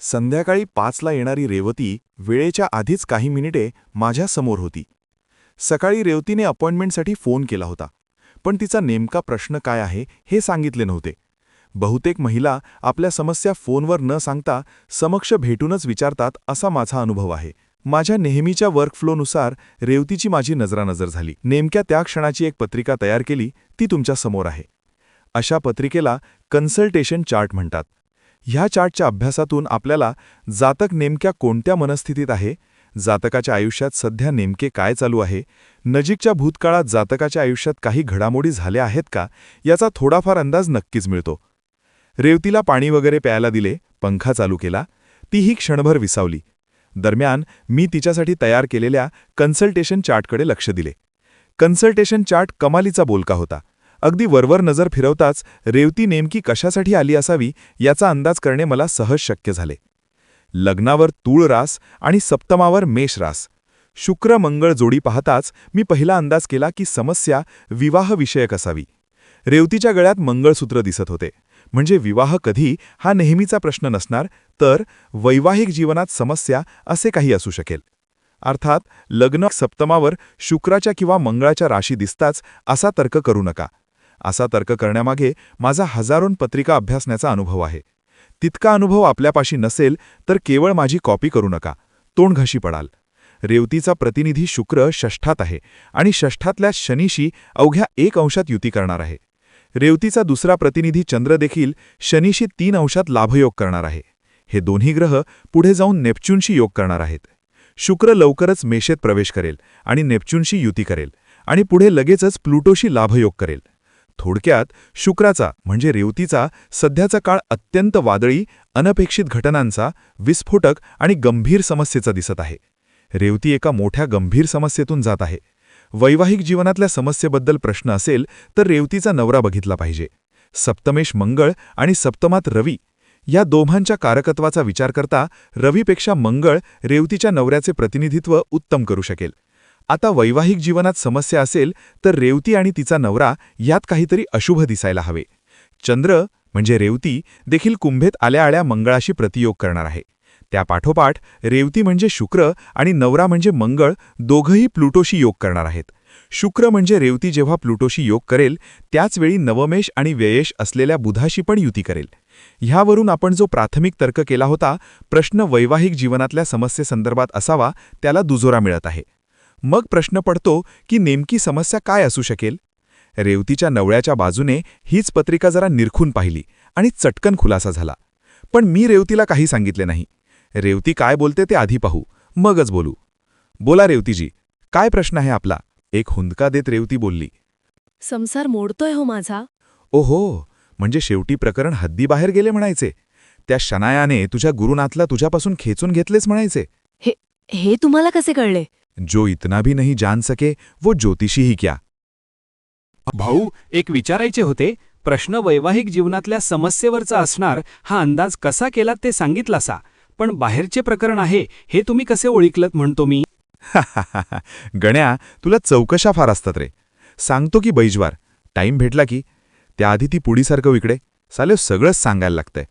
संध्याकाळी 5ला येणारी रेवती वेळेच्या आधीच काही मिनिटे माझ्यासमोर होती. सकाळी रेवतीने अपॉइंटमेंटसाठी फोन केला होता, पण तिचा नेमका प्रश्न काय आहे हे सांगितले नव्हते. बहुतेक महिला आपल्या समस्या फोनवर न सांगता समक्ष भेटूनच विचारतात असा माझा अनुभव आहे. माझ्या नेहमीच्या वर्कफ्लोनुसार रेवतीची माझी नजरानजर झाली. नेमक्या त्या क्षणाची एक पत्रिका तयार केली, ती तुमच्या समोर आहे. अशा पत्रिकेला कन्सल्टेशन चार्ट म्हणतात. ह्या चार्टच्या अभ्यासातून आपल्याला जातक नेमक्या कोणत्या मनस्थितीत आहे, जातकाच्या आयुष्यात सध्या नेमके काय चालू आहे, नजीकच्या भूतकाळात जातकाच्या आयुष्यात काही घडामोडी झाल्या आहेत का, याचा थोडाफार अंदाज नक्कीच मिळतो. रेवतीला पाणी वगैरे प्यायला दिले, पंखा चालू केला. तीही क्षणभर विसावली. दरम्यान मी तिच्यासाठी तयार केलेल्या कन्सल्टेशन चार्टकडे लक्ष दिले. कन्सल्टेशन चार्ट कमालीचा बोलका होता. अगदी वरवर नजर फिरवताच रेवती नेमकी कशासाठी आली असावी याचा अंदाज करणे मला सहज शक्य झाले. लग्नावर तूळ रास आणि सप्तमावर मेष रास. शुक्र मंगळ जोडी पाहताच मी पहिला अंदाज केला की समस्या विवाहविषयक असावी. रेवतीच्या गळ्यात मंगळसूत्र दिसत होते, म्हणजे विवाह कधी हा नेहमीचा प्रश्न नसणार, तर वैवाहिक जीवनात समस्या असे काही असू शकेल. अर्थात लग्न सप्तमावर शुक्राच्या किंवा मंगळाच्या राशी दिसताच असा तर्क करू नका. असा तर्क करण्यामागे माझा हजारों पत्रिका अभ्यासण्याचा अनुभव आहे. तितका अनुभव आपल्यापाशी नसेल तर केवळ माझी कॉपी करू नका, तोंडघशी पडाल. रेवतीचा प्रतिनिधी शुक्र षष्ठात आहे आणि षष्ठातल्या शनीशी अवघ्या 1 अंशात युती करणार आहे. रेवतीचा दुसरा प्रतिनिधी चंद्र देखील शनीशी 3 अंशात लाभयोग करणार आहे. हे दोन्ही ग्रह पुढे जाऊन नेपच्यूनशी योग करणार आहेत. शुक्र लवकरच मेषेत प्रवेश करेल आणि नेपच्यूनशी युती करेल आणि पुढे लगेचच प्लुटोशी लाभयोग करेल. थोडक्यात शुक्राचा म्हणजे रेवतीचा सध्याचा काळ अत्यंत वादळी, अनपेक्षित घटनांचा, विस्फोटक आणि गंभीर समस्येचा दिसत आहे. रेवती एका मोठ्या गंभीर समस्येतून जात आहे. वैवाहिक जीवनातल्या समस्येबद्दल प्रश्न असेल तर रेवतीचा नवरा बघितला पाहिजे. सप्तमेश मंगळ आणि सप्तमात रवी या दोघांच्या कारकत्वाचा विचार करता रवीपेक्षा मंगळ रेवतीच्या नवऱ्याचे प्रतिनिधित्व उत्तम करू शकेल. आता वैवाहिक जीवनात समस्या असेल तर रेवती आणि तिचा नवरा यात काहीतरी अशुभ दिसायला हवे. चंद्र म्हणजे रेवती देखील कुंभेत आल्या मंगळाशी प्रतियोग करणार आहे. त्यापाठोपाठ रेवती म्हणजे शुक्र आणि नवरा म्हणजे मंगळ दोघंही प्लुटोशी योग करणार आहेत. शुक्र म्हणजे रेवती जेव्हा प्लुटोशी योग करेल त्याचवेळी नवमेश आणि व्ययेश असलेल्या बुधाशी पण युती करेल. ह्यावरून आपण जो प्राथमिक तर्क केला होता, प्रश्न वैवाहिक जीवनातल्या समस्येसंदर्भात असावा, त्याला दुजोरा मिळत आहे. मग प्रश्न पडतो की नेमकी समस्या काय असू शकेल. रेवतीच्या नवऱ्याच्या बाजूने हीच पत्रिका जरा निरखून पाहिली आणि चटकन खुलासा झाला. पण मी रेवतीला काही सांगितले नाही. रेवती काय बोलते ते आधी पाहू, मगच बोलू. बोला रेवतीजी, काय प्रश्न आहे आपला? एक हुंदका देत रेवती बोलली. संसार मोडतोय हो माझा. ओहो, म्हणजे शेवटी प्रकरण हद्दीबाहेर गेले म्हणायचे. त्या शनायाने तुझ्या गुरुनाथला तुझ्यापासून खेचून घेतलेच म्हणायचे. हे तुम्हाला कसे कळले? जो इतना भी नहीं जान सके वो ज्योतिषी ही क्या. भाऊ, एक विचारायचे होते. प्रश्न वैवाहिक जीवनातल्या समस्येवरचा असणार हा अंदाज कसा केलात ते सांगितलासा, पण बाहेरचे प्रकरण आहे हे तुम्ही कसे ओळखलत म्हणतो मी. गण्या, तुला चौकशा फार असतात रे. सांगतो की बैजवार, टाईम भेटला की. त्याआधी ती पुडीसारखं इकडे साले सगळंच सांगायला लागतंय.